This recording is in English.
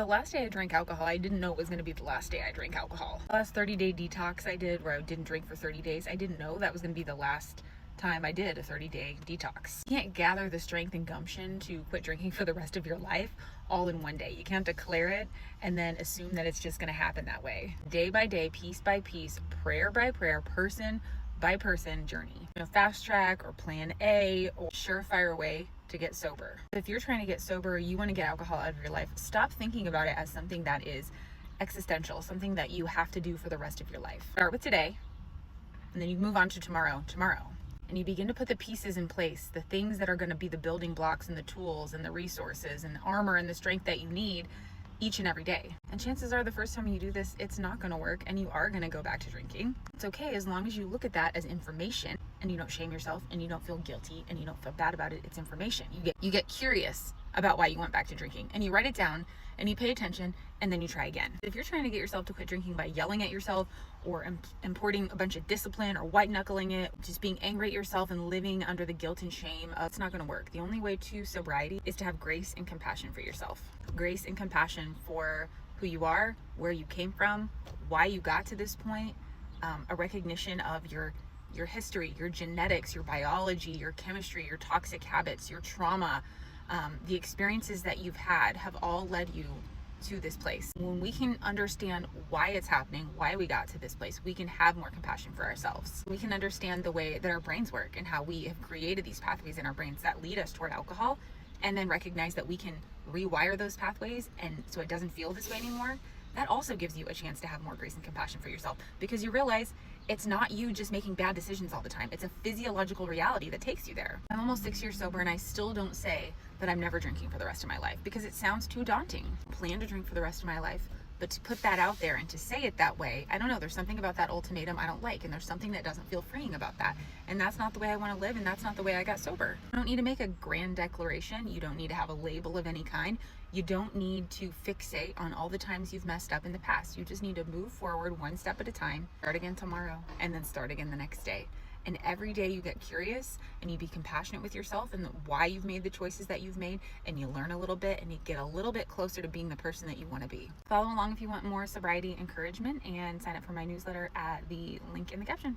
The last day I drank alcohol, I didn't know it was going to be the last day I drank alcohol. The last 30-day detox I did, where I didn't drink for 30 days, I didn't know that was going to be the last time I did a 30-day detox. You can't gather the strength and gumption to quit drinking for the rest of your life all in one day. You can't declare it and then assume that it's just going to happen that way. Day by day, piece by piece, prayer by prayer, person by person journey. Fast track or plan A or surefire way to get sober. If you're trying to get sober, you want to get alcohol out of your life, stop thinking about it as something that is existential, something that you have to do for the rest of your life. Start with today, and then you move on to tomorrow, and you begin to put the pieces in place, the things that are going to be the building blocks and the tools and the resources and the armor and the strength that you need each and every day. And chances are the first time you do this, it's not going to work and you are going to go back to drinking. It's okay as long as you look at that as information and you don't shame yourself and you don't feel guilty and you don't feel bad about it. It's information. You get curious about why you went back to drinking and you write it down and you pay attention and then you try again. If you're trying to get yourself to quit drinking by yelling at yourself or importing a bunch of discipline or white-knuckling it, just being angry at yourself and living under the guilt and shame, it's not going to work. The only way to sobriety is to have grace and compassion for yourself. Grace and compassion for who you are, where you came from, why you got to this point, a recognition of your history, your genetics, your biology, your chemistry, your toxic habits, your trauma, the experiences that you've had have all led you to this place. When we can understand why it's happening, why we got to this place, we can have more compassion for ourselves. We can understand the way that our brains work and how we have created these pathways in our brains that lead us toward alcohol, and then recognize that we can rewire those pathways and so it doesn't feel this way anymore. That also gives you a chance to have more grace and compassion for yourself, because you realize it's not you just making bad decisions all the time. It's a physiological reality that takes you there. I'm almost 6 years sober and I still don't say that I'm never drinking for the rest of my life because it sounds too daunting. I plan to drink for the rest of my life, but to put that out there and to say it that way, I don't know, there's something about that ultimatum I don't like, and there's something that doesn't feel freeing about that. And that's not the way I want to live, and that's not the way I got sober. You don't need to make a grand declaration. You don't need to have a label of any kind. You don't need to fixate on all the times you've messed up in the past. You just need to move forward one step at a time, start again tomorrow, and then start again the next day. And every day you get curious and you be compassionate with yourself and why you've made the choices that you've made, and you learn a little bit and you get a little bit closer to being the person that you want to be. Follow along if you want more sobriety encouragement, and sign up for my newsletter at the link in the caption.